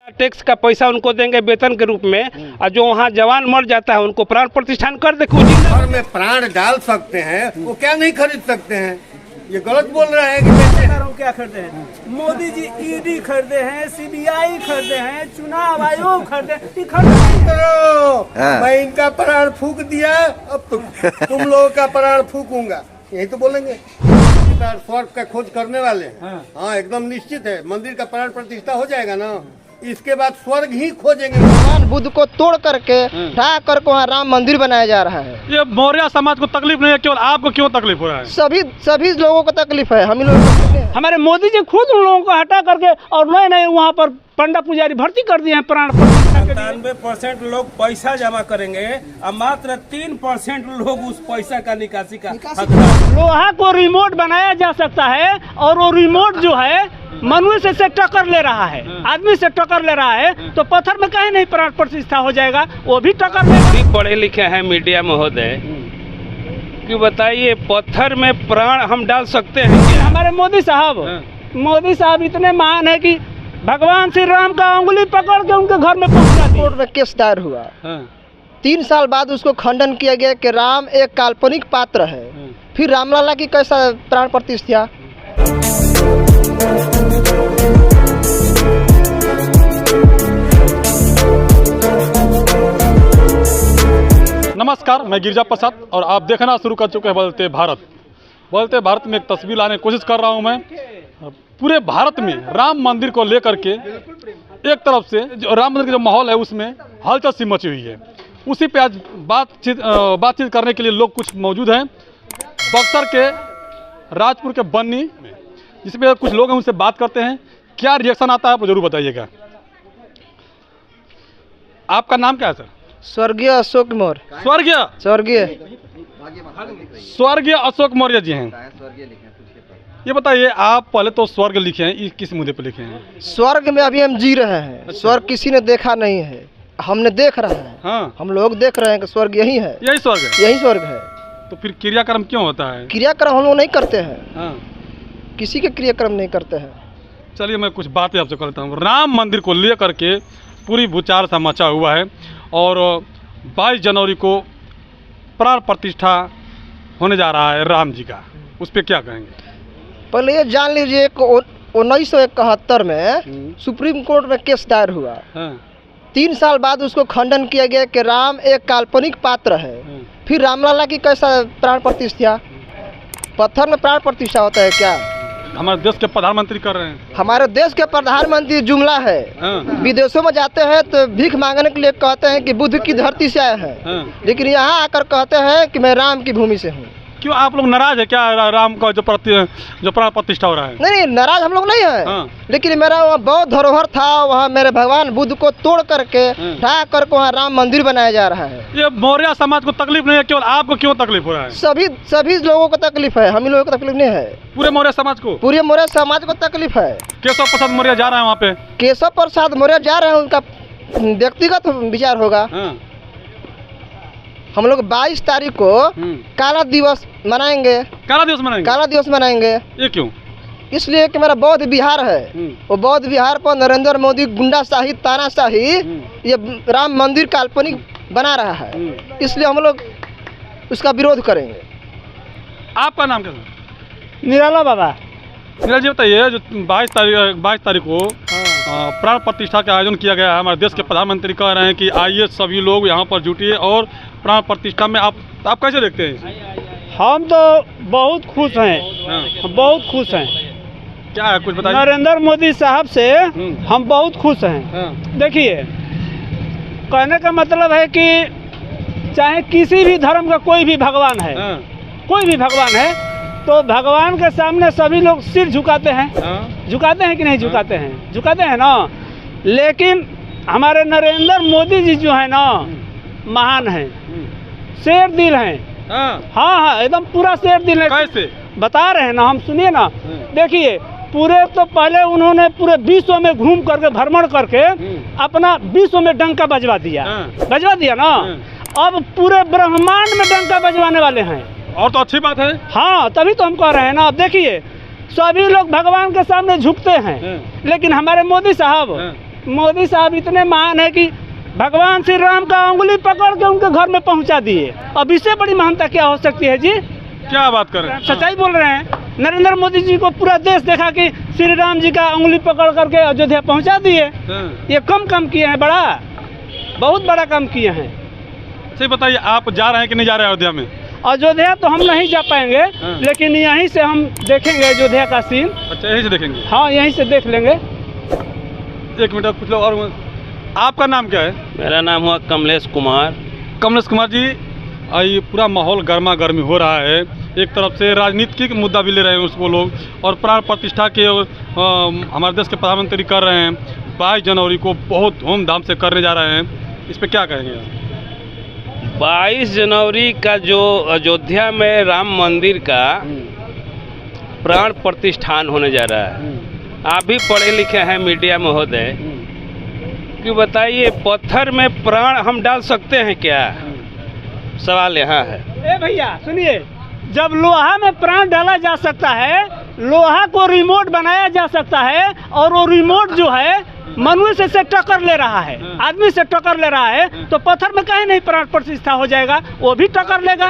Tax का पैसा उनको देंगे वेतन के रूप में, और जो वहाँ जवान मर जाता है उनको प्राण प्रतिष्ठान कर देखो। घर में प्राण डाल सकते हैं, वो क्या नहीं खरीद सकते हैं? ये गलत बोल रहे हैं कि क्या खरीदे हैं? मोदी जी ईडी खरीदे हैं, सीबीआई खरीदे हैं, चुनाव आयोग खरीदे। मैं इनका प्राण फूंक दिया, अब तुम लोगों का प्राण फूंकूंगा, यही तो बोलेंगे। स्वर्ग का खोज करने वाले हैं। हाँ, एकदम निश्चित है, मंदिर का प्राण प्रतिष्ठा हो जाएगा ना, इसके बाद स्वर्ग ही खोजेंगे। भगवान बुद्ध को तोड़ करके ढा करके वहाँ राम मंदिर बनाया जा रहा है। ये मौर्य समाज को तकलीफ नहीं है, केवल आपको क्यों तकलीफ हो रहा है? सभी लोगों को तकलीफ है, हम लोग। हमारे मोदी जी खुद उन लोगों को हटा करके और नए नए वहाँ पर पंडा पुजारी भर्ती कर दिए हैं प्राण प्रतिष्ठा के लिए। 97% लोग पैसा जमा करेंगे और मात्र 3% लोग उस पैसा का निकासी का लोहा को रिमोट बनाया जा सकता है, और वो रिमोट जो है मनुष्य से टक्कर ले रहा है, आदमी से टक्कर ले रहा है, तो पत्थर में कहीं नहीं प्राण प्रतिष्ठा हो जाएगा, वो भी टक्कर लेगा। पढ़े लिखे हैं मीडिया महोदय, कि बताइए पत्थर में प्राण हम डाल सकते हैं? हमारे मोदी साहब इतने महान है कि भगवान श्री राम का उंगली पकड़ के उनके घर में पहुंचा दिया। कोर्ट में केस दायर हुआ, 3 साल बाद उसको खंडन किया गया कि राम एक काल्पनिक पात्र है। फिर रामलला की कैसा प्राण प्रतिष्ठा? नमस्कार, मैं गिरिजा प्रसाद और आप देखना शुरू कर चुके हैं बदलते भारत। बदलते भारत में एक तस्वीर लाने की कोशिश कर रहा हूं मैं। पूरे भारत में राम मंदिर को लेकर के एक तरफ से जो राम मंदिर का जो माहौल है उसमें हलचल सी मची हुई है, उसी पे आज बातचीत करने के लिए लोग कुछ मौजूद हैं बक्सर के राजपुर के बन्नी में, जिसमें कुछ लोग हैं, उनसे बात करते हैं। क्या रिएक्शन आता है आप जरूर बताइएगा। आपका नाम क्या है सर? स्वर्गीय अशोक मौर्य। स्वर्गीय अशोक मौर्य जी हैं। ये बताइए, आप पहले तो स्वर्ग लिखे हैं, ये किस मुद्दे पे लिखे हैं? स्वर्ग में अभी हम जी रहे हैं। अच्छा। स्वर्ग किसी ने देखा नहीं है, हमने देख रहे हैं। हाँ, हम लोग देख रहे हैं कि स्वर्ग यही है, यही स्वर्ग है। यही स्वर्ग है। तो फिर क्रियाक्रम क्यों होता है? क्रियाक्रम हम लोग नहीं करते हैं। हाँ, किसी के क्रियाक्रम नहीं करते हैं। चलिए मैं कुछ बातें आपसे करता हूँ। राम मंदिर को लेकर के पूरी भूचाल सा मचा हुआ है, और 22 जनवरी को प्राण प्रतिष्ठा होने जा रहा है राम जी का, उस पर क्या कहेंगे? पहले ये जान लीजिए कि 1971 में सुप्रीम कोर्ट में केस दायर हुआ। 3 साल बाद उसको खंडन किया गया कि राम एक काल्पनिक पात्र है। फिर रामलला की कैसा प्राण प्रतिष्ठा? पत्थर में प्राण प्रतिष्ठा होता है क्या? हमारे देश के प्रधानमंत्री कर रहे हैं। हमारे देश के प्रधानमंत्री जुमला है। विदेशों में जाते हैं तो भीख मांगने के लिए कहते हैं कि बुद्ध की धरती से आए हैं, लेकिन यहाँ आकर कहते हैं कि मैं राम की भूमि से हूँ। क्यों आप लोग नाराज है क्या राम का जो प्राण प्रतिष्ठा हो रहा है? नहीं, नाराज हम लोग नहीं है। लेकिन मेरा वहाँ बौद्ध धरोहर था, वहाँ मेरे भगवान बुद्ध को तोड़ करके ढा करके वहाँ राम मंदिर बनाया जा रहा है। ये मौर्य समाज को तकलीफ नहीं है, केवल आपको क्यों तकलीफ हो रहा है? सभी लोगों को तकलीफ है, हम ही लोगों को तकलीफ नहीं है। पूरे मौर्य समाज को? पूरे मौर्य समाज को तकलीफ है। केशव प्रसाद मौर्य जा रहे हैं वहाँ पे? केशव प्रसाद मौर्य जा रहे हैं, उनका व्यक्तिगत विचार होगा। हम लोग 22 तारीख को काला दिवस मनाएंगे। काला दिवस मनाएंगे? ये क्यों? इसलिए कि मेरा बौद्ध बिहार है, वो बौद्ध बिहार पर नरेंद्र मोदी गुंडाशाही, तानाशाही, ये राम मंदिर काल्पनिक बना रहा है, इसलिए हम लोग उसका विरोध करेंगे। आपका नाम क्या है? निराला बाबा। निराला जी बताइए, जो 22 तारीख को प्राण प्रतिष्ठा का आयोजन किया गया है, हमारे देश के प्रधानमंत्री कह रहे हैं कि आइए सभी लोग यहाँ पर जुटिए और प्राण प्रतिष्ठा में आप कैसे देखते हैं? हम तो बहुत खुश हैं, बहुत खुश हैं। क्या है कुछ बताइए। नरेंद्र मोदी साहब से हम बहुत खुश हैं। देखिए, कहने का मतलब है कि चाहे किसी भी धर्म का कोई भी भगवान है, कोई भी भगवान है, तो भगवान के सामने सभी लोग सिर झुकाते हैं। झुकाते हैं कि नहीं झुकाते हैं? झुकाते हैं ना। लेकिन हमारे नरेंद्र मोदी जी जो है ना, महान है, शेर दिल हैं। हाँ, एकदम पूरा शेर दिल है। कैसे बता रहे हैं ना, हम सुनिए ना। देखिए, पूरे तो पहले उन्होंने पूरे विश्व में घूम करके, भ्रमण करके अपना विश्व में डंका बजवा दिया ना। अब पूरे ब्रह्मांड में डंका बजवाने वाले हैं। और तो अच्छी बात है। हाँ, तभी तो हम कह रहे हैं ना। अब देखिए, सभी लोग भगवान के सामने झुकते हैं, लेकिन हमारे मोदी साहब मोदी साहब इतने महान है कि भगवान श्री राम का उंगली पकड़ के उनके घर में पहुंचा दिए। अब इससे बड़ी महानता क्या हो सकती है जी? क्या बात कर रहे हैं? सच्चाई बोल रहे हैं। नरेंद्र मोदी जी को पूरा देश देखा कि श्री राम जी का उंगली पकड़ करके अयोध्या पहुंचा दिए। ये कम काम किए हैं, बड़ा बहुत बड़ा काम किए हैं। अच्छा बताइए, आप जा रहे हैं कि नहीं जा रहे हैं अयोध्या में? अयोध्या तो हम नहीं जा पाएंगे, लेकिन यहीं से हम देखेंगे अयोध्या का सीन। अच्छा, यहीं से देखेंगे? हाँ, यहीं से देख लेंगे। एक मिनट कुछ लोग और। आपका नाम क्या है? मेरा नाम हुआ कमलेश कुमार। कमलेश कुमार जी, ये पूरा माहौल गर्मा गर्मी हो रहा है। एक तरफ से राजनीतिक मुद्दा भी ले रहे हैं उसको लोग, और प्राण प्रतिष्ठा के हमारे देश के प्रधानमंत्री कर रहे हैं। 22 जनवरी को बहुत धूमधाम से करने जा रहे हैं, इस पर क्या कहेंगे? 22 जनवरी का जो अयोध्या में राम मंदिर का प्राण प्रतिष्ठान होने जा रहा है, आप भी पढ़े लिखे हैं मीडिया महोदय, कि बताइए पत्थर में प्राण हम डाल सकते हैं क्या? सवाल यहाँ है। ए भैया सुनिए, जब लोहा में प्राण डाला जा सकता है, लोहा को रिमोट बनाया जा सकता है, और वो रिमोट जो है मनुष्य से टक्कर ले रहा है, आदमी से टक्कर ले रहा है, तो पत्थर में कहीं नहीं प्राण प्रतिष्ठा हो जाएगा, वो भी टक्कर लेगा।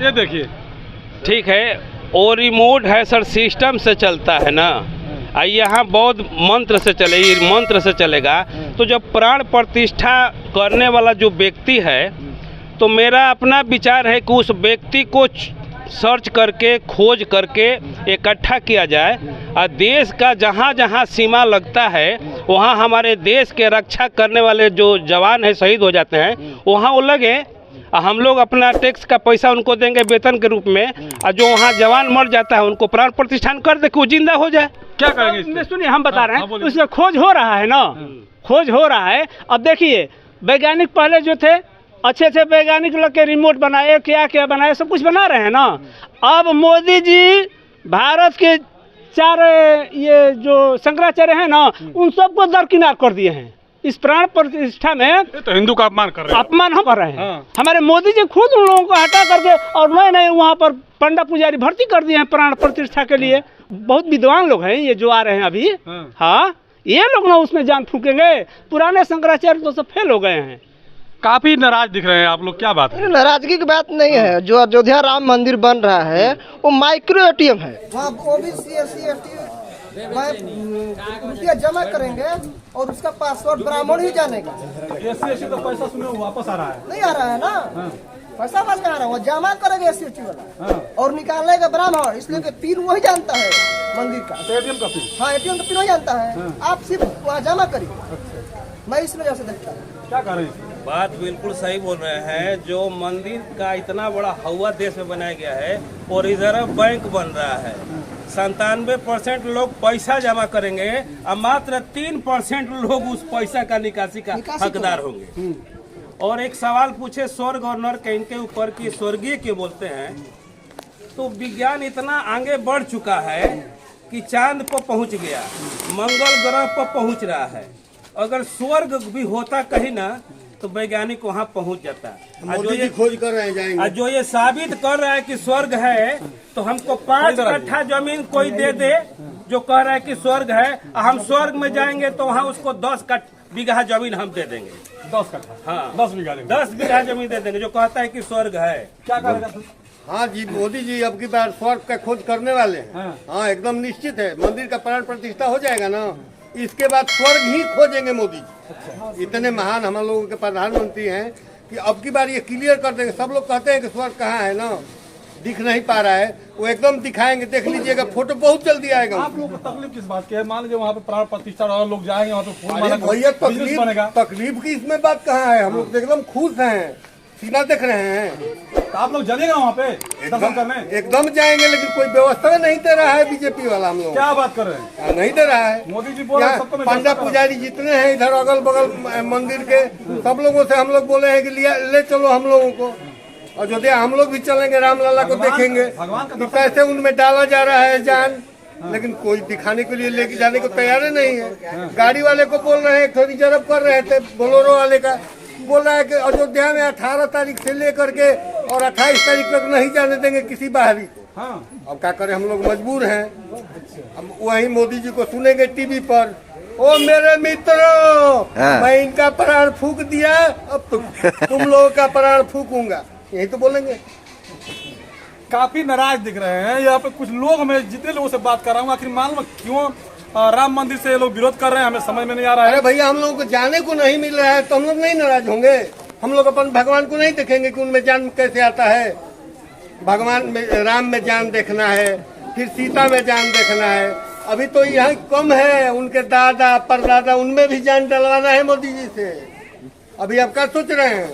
ये देखिए, ठीक है, वो रिमोट है सर, सिस्टम से चलता है ना। यहाँ बौद्ध मंत्र से चलेगी, मंत्र से चलेगा। तो जब प्राण प्रतिष्ठा करने वाला जो व्यक्ति है, तो मेरा अपना विचार है कि उस व्यक्ति को सर्च करके, खोज करके इकट्ठा किया जाए, और देश का जहाँ जहाँ सीमा लगता है, वहाँ हमारे देश के रक्षा करने वाले जो जवान हैं, शहीद हो जाते हैं, वहाँ वो लगे। हम लोग अपना टैक्स का पैसा उनको देंगे वेतन के रूप में, और जो वहाँ जवान मर जाता है उनको प्राण प्रतिष्ठान कर दे कि वो जिंदा हो जाए। क्या करेंगे? सुनिए, हम बता रहे हैं, उसका खोज हो रहा है ना, खोज हो रहा है। अब देखिए, वैज्ञानिक पहले जो थे, अच्छे से वैज्ञानिक लोग के रिमोट बनाए, क्या क्या बनाए, सब कुछ बना रहे हैं ना। अब मोदी जी भारत के 4 ये जो शंकराचार्य हैं ना, उन सबको दरकिनार कर दिए हैं इस प्राण प्रतिष्ठा में। तो हिंदू का अपमान कर रहे हैं। अपमान हम कर रहे हैं। हमारे मोदी जी खुद उन लोगों को हटा करके और नए नए वहाँ पर पंडा पुजारी भर्ती कर दिए हैं प्राण प्रतिष्ठा के लिए। बहुत विद्वान लोग हैं ये जो आ रहे हैं अभी। हाँ, ये लोग ना उसमें जान फूकेंगे। पुराने शंकराचार्य तो सब फेल हो गए हैं। काफी नाराज दिख रहे हैं आप लोग, क्या बात है? नाराजगी की बात नहीं है। जो अयोध्या राम मंदिर बन रहा है वो माइक्रो एटीएम है। वहाँ ओबीसी एससी एसटी रुपया जमा करेंगे और उसका पासवर्ड ब्राह्मण ही जानेगा। एससी तो पैसा सुने वापस आ रहा है, नहीं आ रहा है ना, पैसा वापस कहाँ आ रहा है? वो जमा करेगा एससी एसटी वाला और निकालेगा ब्राह्मण, इसलिए कि पिन वही जानता है मंदिर का। एटीएम का पिन? हाँ, एटीएम का पिन वही जानता है। आप सिर्फ वहाँ जमा करिए। मैं इस वजह से देखता हूँ। क्या कर रहे हैं? बात बिल्कुल सही बोल रहे हैं। जो मंदिर का इतना बड़ा हवा देश में बनाया गया है, वो रिजर्व बैंक बन रहा है। 97% लोग पैसा जमा करेंगे और मात्र 3% लोग उस पैसा का निकासी का हकदार होंगे। और एक सवाल पूछे स्वर्ग और नर्क इनके ऊपर की स्वर्गीय क्यों बोलते हैं, तो विज्ञान इतना आगे बढ़ चुका है कि चांद पर पहुंच गया, मंगल ग्रह पर पहुंच रहा है। अगर स्वर्ग भी होता कहीं ना, तो वैज्ञानिक वहाँ पहुँच जाता है। मोदी जी खोज कर रहे हैं, जाएंगे। जो ये साबित कर रहा है कि स्वर्ग है, तो हमको 5 कट्ठा जमीन कोई दे दे जो कह रहा है कि स्वर्ग है, हम स्वर्ग में जाएंगे तो वहाँ उसको 10 बीघा जमीन हम दे देंगे। 10 कट्ठा? हाँ, 10 बीघा 10 बीघा जमीन दे देंगे जो कहता है कि स्वर्ग है। क्या करेगा? हाँ जी, मोदी जी अब की बार स्वर्ग का खोज करने वाले हैं। हाँ, एकदम निश्चित है। मंदिर का प्राण प्रतिष्ठा हो जाएगा ना, इसके बाद स्वर्ग ही खोजेंगे मोदी जी। इतने महान हम लोगों के प्रधानमंत्री हैं कि अब की बार ये क्लियर कर देंगे। सब लोग कहते हैं कि स्वर्ग कहाँ है ना, दिख नहीं पा रहा है, वो एकदम दिखाएंगे। देख लीजिएगा, फोटो बहुत जल्दी आएगा। आप लोगों को तकलीफ किस बात की है? मान लीजिए वहाँ पे प्राण प्रतिष्ठा और लोग जाएंगे वहाँ पे फूल भैया, तकलीफ की इसमें बात कहाँ है? हम लोग एकदम खुश हैं, सीना देख रहे हैं। तो आप लोग जाइएगा वहाँ पे दर्शन करने? एकदम जाएंगे, लेकिन कोई व्यवस्था नहीं दे रहा है बीजेपी वाला। हम लोग क्या बात कर रहे हैं? नहीं दे रहा है। मोदी जी बोल रहे हैं सबको पंडा पुजारी जितने हैं इधर अगल बगल मंदिर के, सब लोगों से हम लोग बोले हैं कि ले चलो हम लोगों को अयोध्या। हम लोग भी चलेंगे, रामलला को देखेंगे कि कैसे उनमें डाला जा रहा है जान। लेकिन कोई दिखाने के लिए लेके जाने को तैयार नहीं है। गाड़ी वाले को बोल रहे हैं, थोड़ी रिजर्व कर रहे थे, बोलेरो वाले का बोल रहा है कि अयोध्या में 18 तारीख से लेकर के और 28 तारीख तक नहीं जाने देंगे किसी बाहरी को। अब क्या करें, हम लोग मजबूर हैं। हम वही मोदी जी को सुनेंगे टीवी पर, ओ मेरे मित्रों, मैं इनका प्राण फूक दिया, अब तुम लोगों का प्राण फूकूंगा, यही तो बोलेंगे। काफी नाराज दिख रहे हैं यहाँ पे कुछ लोग। मैं जितने लोगों से बात कर रहा हूँ, आखिर मालूम क्यों राम मंदिर से ये लोग विरोध कर रहे हैं, हमें समझ में नहीं आ रहा है। अरे भैया, हम लोगों को जाने को नहीं मिल रहा है तो हम लोग नहीं नाराज होंगे? हम लोग अपन भगवान को नहीं देखेंगे कि उनमें जान कैसे आता है? भगवान में, राम में जान देखना है, फिर सीता में जान देखना है। अभी तो यहाँ कम है, उनके दादा परदादा उनमें भी जान डलवाना है मोदी जी से। अभी आप क्या सोच रहे हैं?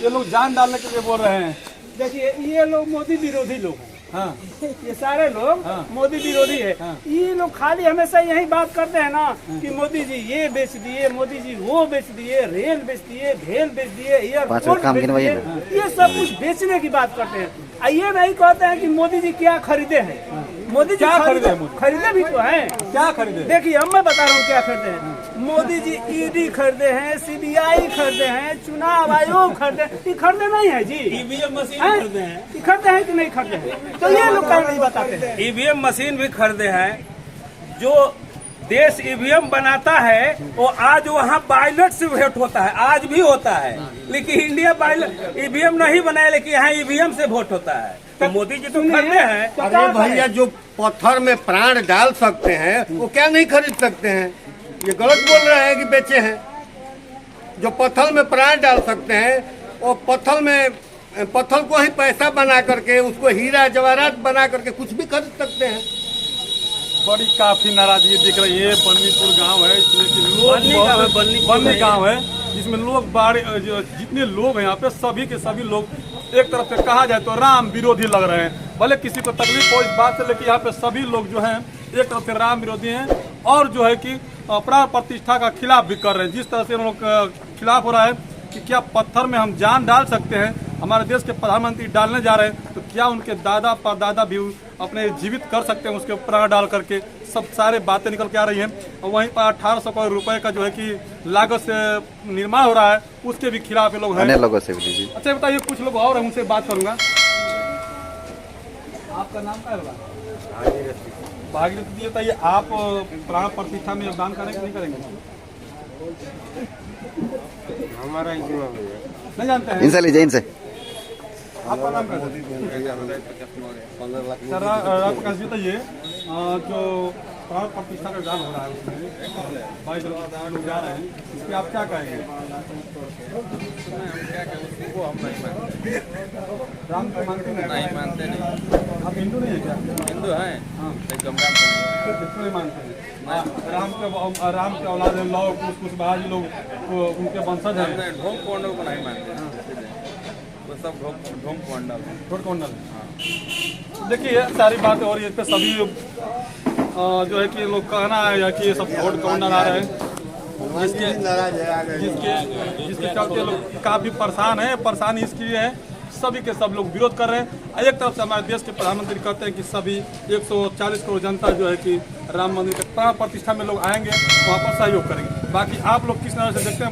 ये लोग जान डालने के लिए बोल रहे हैं। देखिए, ये लोग मोदी विरोधी लोग हैं। हाँ। ये सारे लोग मोदी विरोधी है। ये लोग खाली हमेशा यही बात करते हैं ना कि मोदी जी ये बेच दिए, मोदी जी वो बेच दिए, रेल बेच दिए, भेल बेच दिए, एयरपोर्ट बेच दिए, ये सब कुछ बेचने की बात करते हैं। ये नहीं कहते हैं कि मोदी जी क्या खरीदे हैं। मोदी जी क्या खरीदे भी तो हैं। क्या खरीदे? देखिए, अब मैं बता रहा हूँ क्या खरीदे हैं। मोदी जी ईडी खरीदे हैं, सीबीआई खरीदे हैं, चुनाव आयोग खरीदे। ये खरीदे नहीं है जी? ईवीएम मशीन खरीदे हैं। ये खरीदे हैं कि नहीं खरीदे हैं? तो ये लोग नहीं बताते हैं। ईवीएम मशीन भी खरीदे हैं। जो देश ईवीएम बनाता है वो आज वहाँ बैलेट से वोट होता है, आज भी होता है। लेकिन इंडिया बैलेट ईवीएम नहीं बनाया, लेकिन यहाँ ईवीएम से वोट होता है। तो मोदी जी तो खरीदे हैं। अरे भैया, जो पत्थर में प्राण डाल सकते हैं वो क्या नहीं खरीद सकते हैं? ये गलत बोल रहे हैं कि बेचे हैं। जो पत्थर में प्राण डाल सकते हैं वो पत्थर को ही पैसा बना करके, उसको हीरा जवाहरात बना करके कुछ भी खरीद सकते हैं। बड़ी काफी नाराजगी दिख रही है। बन्नीपुर गांव है, इसमें कि लोग बन्नी गांव है, जिसमें लोग जितने लोग हैं यहाँ पे, सभी के सभी लोग एक तरफ से कहा जाए तो राम विरोधी लग रहे हैं। भले किसी को तकलीफ हो इस बात से, लेकिन यहाँ पे सभी लोग जो हैं एक तरफ से राम विरोधी हैं और जो है कि प्राण प्रतिष्ठा का खिलाफ भी कर रहे हैं। जिस तरह से उन लोग खिलाफ हो रहा है कि क्या पत्थर में हम जान डाल सकते हैं, हमारे देश के प्रधानमंत्री डालने जा रहे हैं, तो क्या उनके दादा परदादा भी अपने जीवित कर सकते हैं उसके प्राण डाल करके? सब सारे बातें निकल के आ रही हैं। और वहीं पर 1800 करोड़ रुपए का जो है कि लागत से निर्माण हो रहा है, उसके भी खिलाफ ये लोग हैं। लोगों से भी। अच्छा बताइए, कुछ लोग और हैं, उनसे बात करूंगा। आपका नाम क्या होगा? भागीरथी जी, बताइए आप प्राण प्रतिष्ठा में योगदान करेंगे नहीं करेंगे? हमारा नहीं जानते हैं? इनसे लीजिए, इनसे। आपका नाम क्या है? सर आप कैसे बताइए, जो प्राण प्रतिष्ठा का योगदान हो रहा है उसमें 22 लोग जा रहे हैं, इस पर आप क्या कहेंगे? राम को मानते नहीं मानते। आप हिंदू नहीं है क्या? हिंदू हैं। हाँ, नहीं मानते हैं। राम के औलाद है, लौ कुशवाहा जी लोग उनके वंशज हैं। ढोंग कोंडल को नहीं मानते, वो सब ढोंग कोंडल। देखिए, सारी बातें हो रही है, इस पे सभी जो है कि लोग कहना है कि ये सब वोट काउंटर आ रहे हैं, जिसके चलते लोग काफी परेशान है। परेशानी इसकी है, सभी के सब लोग विरोध कर रहे हैं। एक तरफ से हमारे देश के प्रधानमंत्री कहते हैं कि सभी 140 करोड़ जनता जो है कि राम मंदिर के प्राण प्रतिष्ठा में लोग आएंगे, वहाँ पर सहयोग करेंगे। बाकी आप लोग किस तरह से देखते हैं?